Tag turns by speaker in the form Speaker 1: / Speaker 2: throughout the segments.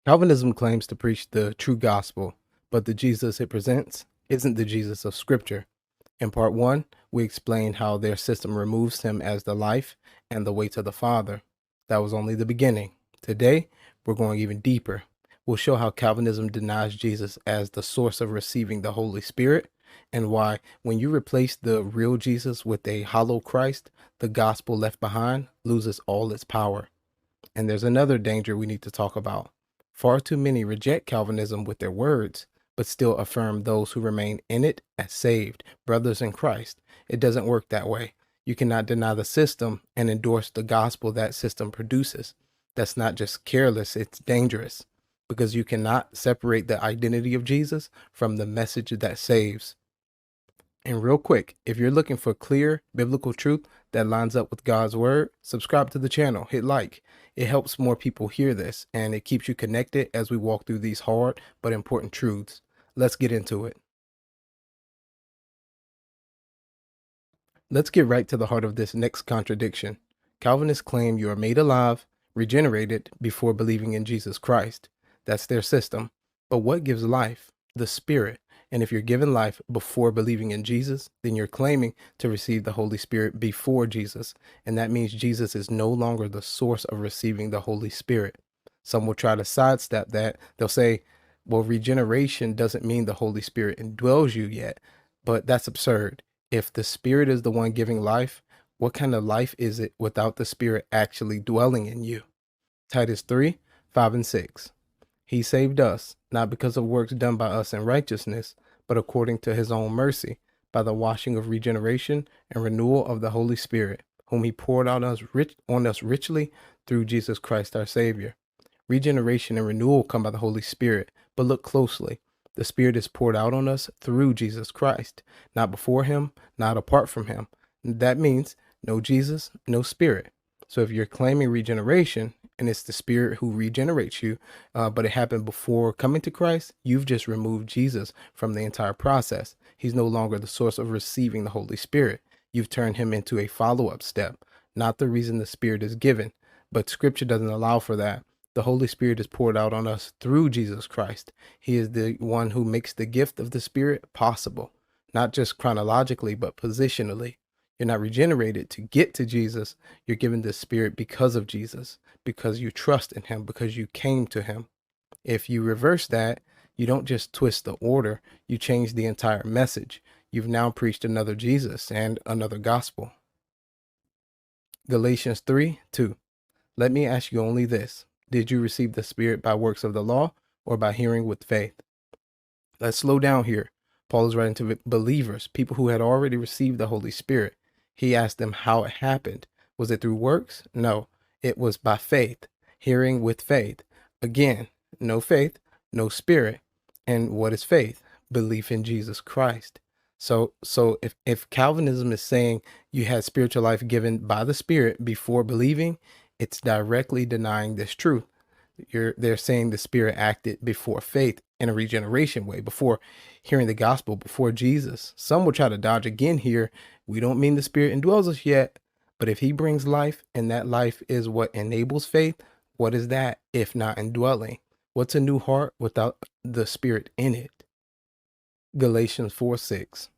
Speaker 1: Calvinism claims to preach the true gospel, but the Jesus it presents isn't the Jesus of Scripture. In part one, we explained how their system removes him as the life and the way to the Father. That was only the beginning. Today, we're going even deeper. We'll show how Calvinism denies Jesus as the source of receiving the Holy Spirit, and why, when you replace the real Jesus with a hollow Christ, the gospel left behind loses all its power. And there's another danger we need to talk about. Far too many reject Calvinism with their words, but still affirm those who remain in it as saved, brothers in Christ. It doesn't work that way. You cannot deny the system and endorse the gospel that system produces. That's not just careless, it's dangerous, because you cannot separate the identity of Jesus from the message that saves. And real quick, if you're looking for clear biblical truth that lines up with God's word, subscribe to the channel, hit like. It helps more people hear this, and it keeps you connected as we walk through these hard but important truths. Let's get into it. Let's get right to the heart of this next contradiction. Calvinists claim you are made alive, regenerated before believing in Jesus Christ. That's their system. But what gives life? The Spirit. And if you're given life before believing in Jesus, then you're claiming to receive the Holy Spirit before Jesus. And that means Jesus is no longer the source of receiving the Holy Spirit. Some will try to sidestep that. They'll say, well, regeneration doesn't mean the Holy Spirit indwells you yet. But that's absurd. If the Spirit is the one giving life, what kind of life is it without the Spirit actually dwelling in you? Titus 3, 5 and 6. He saved us, not because of works done by us in righteousness, but according to his own mercy, by the washing of regeneration and renewal of the Holy Spirit, whom he poured out on us richly through Jesus Christ our Savior. Regeneration and renewal come by the Holy Spirit, but look closely. The Spirit is poured out on us through Jesus Christ, not before him, not apart from him. That means no Jesus, no Spirit. So if you're claiming regeneration and it's the Spirit who regenerates you, but it happened before coming to Christ, you've just removed Jesus from the entire process. He's no longer the source of receiving the Holy Spirit. You've turned him into a follow-up step, not the reason the Spirit is given. But Scripture doesn't allow for that. The Holy Spirit is poured out on us through Jesus Christ. He is the one who makes the gift of the Spirit possible, not just chronologically, but positionally. You're not regenerated to get to Jesus. You're given the Spirit because of Jesus, because you trust in him, because you came to him. If you reverse that, you don't just twist the order, you change the entire message. You've now preached another Jesus and another gospel. Galatians 3, 2. Let me ask you only this. Did you receive the Spirit by works of the law or by hearing with faith? Let's slow down here. Paul is writing to believers, people who had already received the Holy Spirit. He asked them how it happened. Was it through works? No, it was by faith, hearing with faith. Again, no faith, no Spirit. And what is faith? Belief in Jesus Christ. So if Calvinism is saying you had spiritual life given by the Spirit before believing, it's directly denying this truth. They're saying the Spirit acted before faith in a regeneration way, before hearing the gospel, before Jesus. Some will try to dodge again here. We don't mean the Spirit indwells us yet, but if he brings life and that life is what enables faith, what is that if not indwelling? What's a new heart without the Spirit in it? Galatians 4, 6.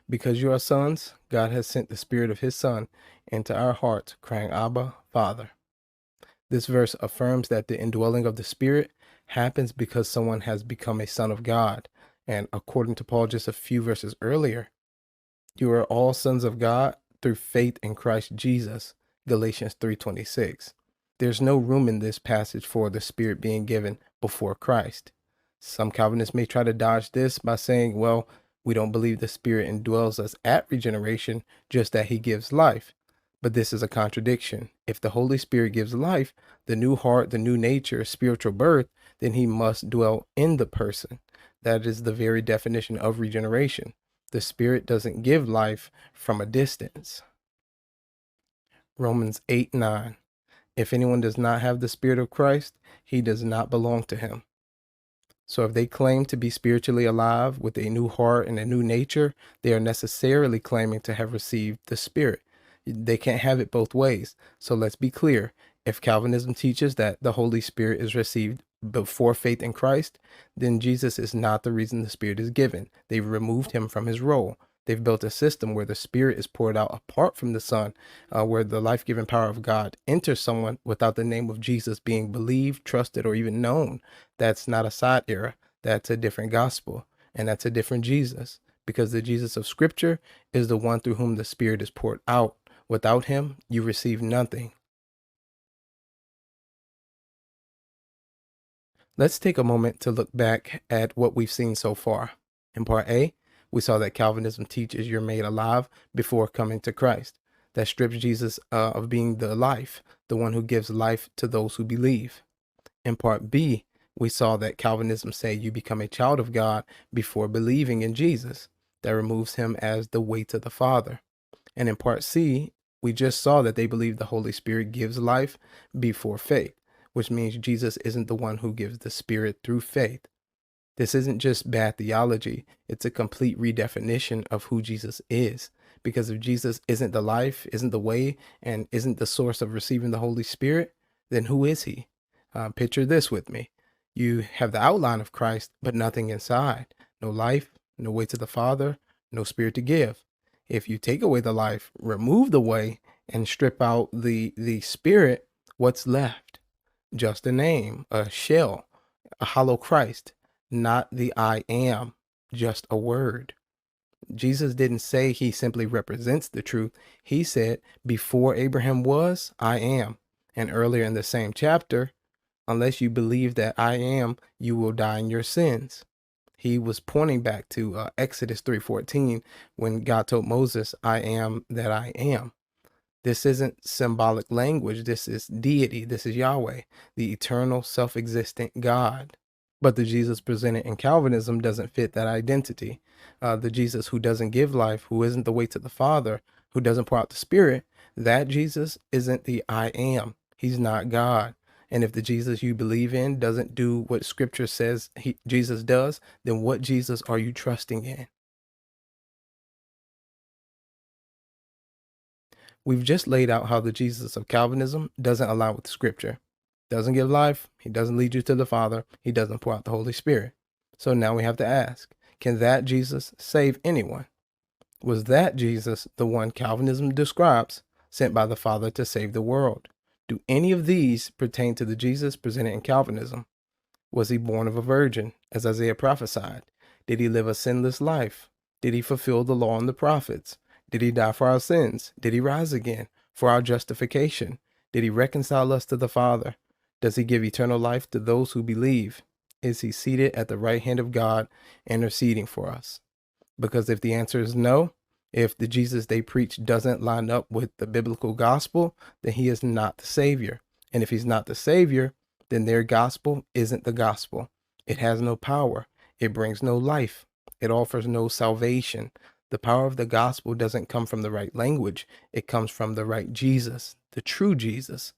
Speaker 1: Because you are sons, God has sent the Spirit of his Son into our hearts, crying, Abba, Father. This verse affirms that the indwelling of the Spirit happens because someone has become a son of God. And according to Paul just a few verses earlier, you are all sons of God through faith in Christ Jesus, Galatians 3:26. There's no room in this passage for the Spirit being given before Christ. Some Calvinists may try to dodge this by saying, well, we don't believe the Spirit indwells us at regeneration, just that he gives life. But this is a contradiction. If the Holy Spirit gives life, the new heart, the new nature, spiritual birth, then he must dwell in the person. That is the very definition of regeneration. The Spirit doesn't give life from a distance. Romans 8, 9. If anyone does not have the Spirit of Christ, he does not belong to him. So if they claim to be spiritually alive with a new heart and a new nature, they are necessarily claiming to have received the Spirit. They can't have it both ways. So let's be clear. If Calvinism teaches that the Holy Spirit is received before faith in Christ, then Jesus is not the reason the Spirit is given. They've removed him from his role. They've built a system where the Spirit is poured out apart from the Son, where the life-giving power of God enters someone without the name of Jesus being believed, trusted, or even known. That's not a side era. That's a different gospel, and that's a different Jesus, because the Jesus of Scripture is the one through whom the Spirit is poured out. Without him, you receive nothing. Let's take a moment to look back at what we've seen so far. In part A, we saw that Calvinism teaches you're made alive before coming to Christ. That strips Jesus of being the life, the one who gives life to those who believe. In part B, we saw that Calvinism say you become a child of God before believing in Jesus. That removes him as the way to the Father. And in part C, we just saw that they believe the Holy Spirit gives life before faith, which means Jesus isn't the one who gives the Spirit through faith. This isn't just bad theology, it's a complete redefinition of who Jesus is. Because if Jesus isn't the life, isn't the way, and isn't the source of receiving the Holy Spirit, then who is he? Picture this with me. You have the outline of Christ, but nothing inside. No life, no way to the Father, no Spirit to give. If you take away the life, remove the way, and strip out the Spirit, what's left? Just a name, a shell, a hollow Christ, not the I am, just a word. Jesus didn't say he simply represents the truth. He said, before Abraham was, I am. And earlier in the same chapter, unless you believe that I am, you will die in your sins. He was pointing back to Exodus 3:14 when God told Moses, I am that I am. This isn't symbolic language. This is deity. This is Yahweh, the eternal, self-existent God. But the Jesus presented in Calvinism doesn't fit that identity. The Jesus who doesn't give life, who isn't the way to the Father, who doesn't pour out the Spirit, that Jesus isn't the I am. He's not God. And if the Jesus you believe in doesn't do what Scripture says Jesus does, then what Jesus are you trusting in? We've just laid out how the Jesus of Calvinism doesn't align with Scripture. Doesn't give life, he doesn't lead you to the Father, he doesn't pour out the Holy Spirit. So now we have to ask, can that Jesus save anyone? Was that Jesus the one Calvinism describes, sent by the Father to save the world? Do any of these pertain to the Jesus presented in Calvinism? Was he born of a virgin, as Isaiah prophesied? Did he live a sinless life? Did he fulfill the law and the prophets? Did he die for our sins? Did he rise again for our justification? Did he reconcile us to the Father? Does he give eternal life to those who believe? Is he seated at the right hand of God, interceding for us? Because if the answer is no, if the Jesus they preach doesn't line up with the biblical gospel, then he is not the Savior. And if he's not the Savior, then their gospel isn't the gospel. It has no power. It brings no life. It offers no salvation. The power of the gospel doesn't come from the right language. It comes from the right Jesus, the true Jesus.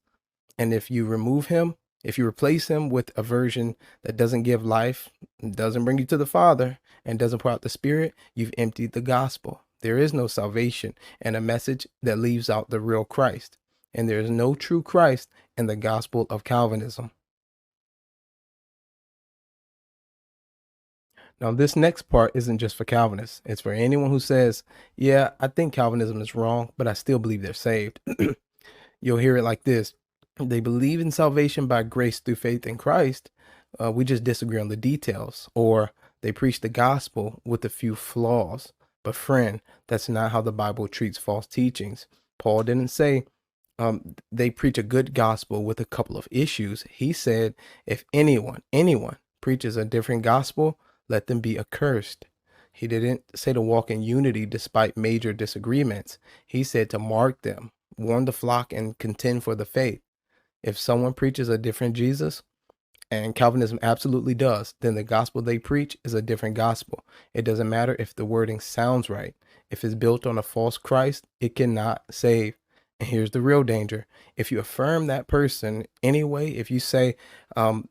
Speaker 1: And if you remove him, if you replace him with a version that doesn't give life, doesn't bring you to the Father, and doesn't pour out the Spirit, you've emptied the gospel. There is no salvation and a message that leaves out the real Christ. And there is no true Christ in the gospel of Calvinism. Now, this next part isn't just for Calvinists. It's for anyone who says, yeah, I think Calvinism is wrong, but I still believe they're saved. You'll hear it like this. They believe in salvation by grace through faith in Christ. We just disagree on the details. Or they preach the gospel with a few flaws. But friend, that's not how the Bible treats false teachings. Paul didn't say they preach a good gospel with a couple of issues. He said, if anyone preaches a different gospel, let them be accursed. He didn't say to walk in unity despite major disagreements. He said to mark them, warn the flock, and contend for the faith. If someone preaches a different Jesus, and Calvinism absolutely does, then the gospel they preach is a different gospel. It doesn't matter if the wording sounds right. If it's built on a false Christ, it cannot save. And here's the real danger. If you affirm that person anyway, if you say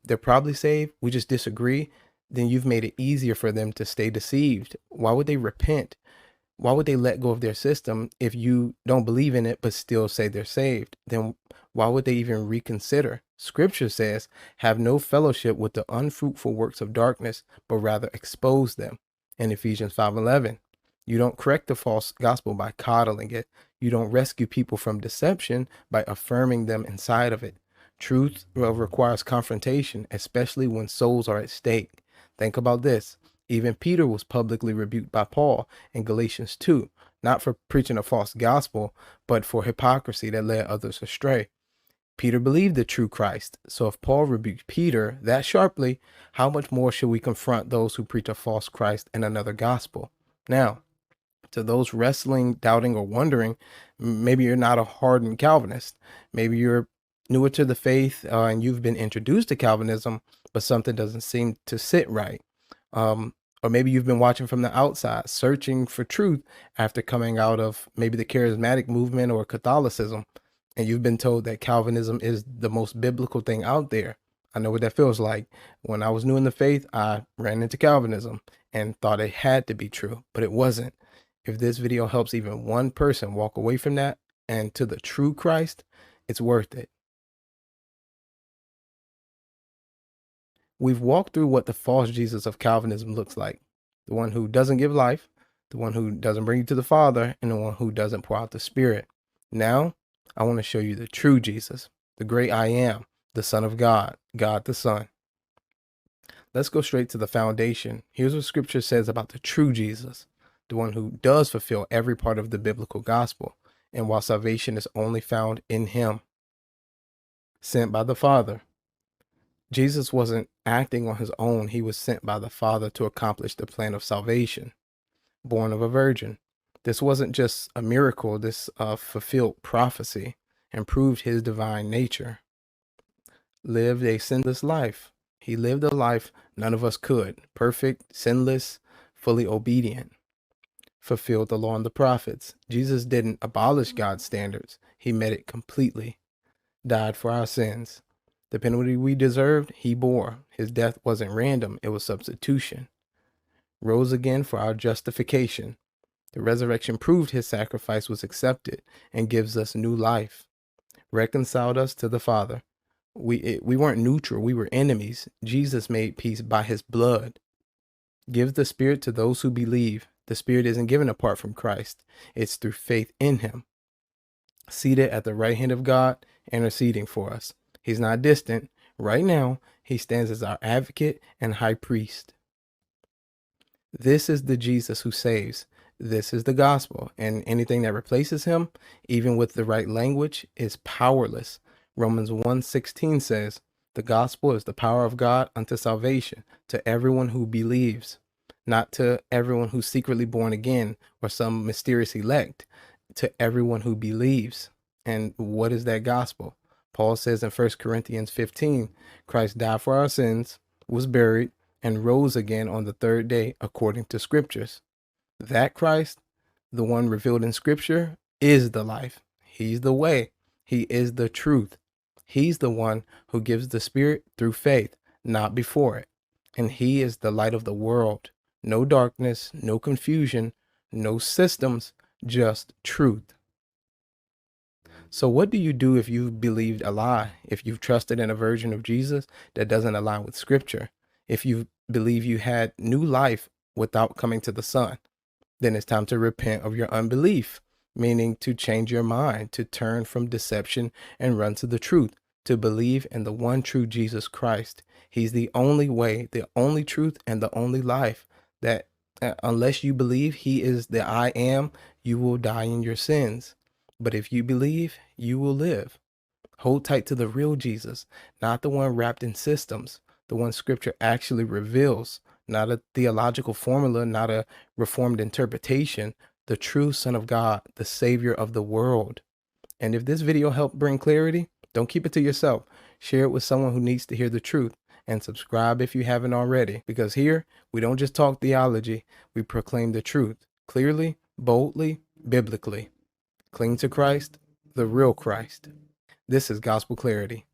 Speaker 1: they're probably saved, we just disagree, then you've made it easier for them to stay deceived. Why would they repent? Why would they let go of their system if you don't believe in it but still say they're saved? Then why would they even reconsider? Scripture says, have no fellowship with the unfruitful works of darkness, but rather expose them. In Ephesians 5:11, you don't correct the false gospel by coddling it. You don't rescue people from deception by affirming them inside of it. Truth requires confrontation, especially when souls are at stake. Think about this. Even Peter was publicly rebuked by Paul in Galatians 2, not for preaching a false gospel, but for hypocrisy that led others astray. Peter believed the true Christ. So if Paul rebuked Peter that sharply, how much more should we confront those who preach a false Christ and another gospel? Now, to those wrestling, doubting, or wondering, maybe you're not a hardened Calvinist. Maybe you're newer to the faith and you've been introduced to Calvinism, but something doesn't seem to sit right. Or maybe you've been watching from the outside, searching for truth after coming out of maybe the charismatic movement or Catholicism, and you've been told that Calvinism is the most biblical thing out there. I know what that feels like. When I was new in the faith, I ran into Calvinism and thought it had to be true, but it wasn't. If this video helps even one person walk away from that and to the true Christ, it's worth it. We've walked through what the false Jesus of Calvinism looks like. The one who doesn't give life, the one who doesn't bring you to the Father, and the one who doesn't pour out the Spirit. Now, I want to show you the true Jesus, the great I am, the Son of God, God the Son. Let's go straight to the foundation. Here's what Scripture says about the true Jesus, the one who does fulfill every part of the biblical gospel, and while salvation is only found in him. Sent by the Father. Jesus wasn't acting on his own. He was sent by the Father to accomplish the plan of salvation. Born of a virgin. This wasn't just a miracle. This fulfilled prophecy and proved his divine nature. Lived a sinless life. He lived a life none of us could. Perfect, sinless, fully obedient. Fulfilled the law and the prophets. Jesus didn't abolish God's standards. He met it completely. Died for our sins. The penalty we deserved, he bore. His death wasn't random, it was substitution. Rose again for our justification. The resurrection proved his sacrifice was accepted and gives us new life. Reconciled us to the Father. We weren't neutral, we were enemies. Jesus made peace by his blood. Gives the Spirit to those who believe. The Spirit isn't given apart from Christ. It's through faith in him. Seated at the right hand of God, interceding for us. He's not distant. Right now, he stands as our advocate and high priest. This is the Jesus who saves. This is the gospel. And anything that replaces him, even with the right language, is powerless. Romans 1:16 says, the gospel is the power of God unto salvation to everyone who believes, not to everyone who's secretly born again or some mysterious elect, to everyone who believes. And what is that gospel? Paul says in 1 Corinthians 15, Christ died for our sins, was buried, and rose again on the third day according to scriptures. That Christ, the one revealed in scripture, is the life. He's the way. He is the truth. He's the one who gives the Spirit through faith, not before it. And he is the light of the world. No darkness, no confusion, no systems, just truth. So what do you do if you've believed a lie? If you've trusted in a version of Jesus that doesn't align with scripture? If you believe you had new life without coming to the Son? Then it's time to repent of your unbelief, meaning to change your mind, to turn from deception and run to the truth, to believe in the one true Jesus Christ. He's the only way, the only truth, and the only life. That unless you believe he is the I am, you will die in your sins. But if you believe, you will live. Hold tight to the real Jesus, not the one wrapped in systems, the one scripture actually reveals, not a theological formula, not a reformed interpretation, the true Son of God, the Savior of the world. And if this video helped bring clarity, don't keep it to yourself. Share it with someone who needs to hear the truth, and subscribe if you haven't already, because here we don't just talk theology, we proclaim the truth clearly, boldly, biblically. Cling to Christ, the real Christ. This is Gospel Clarity.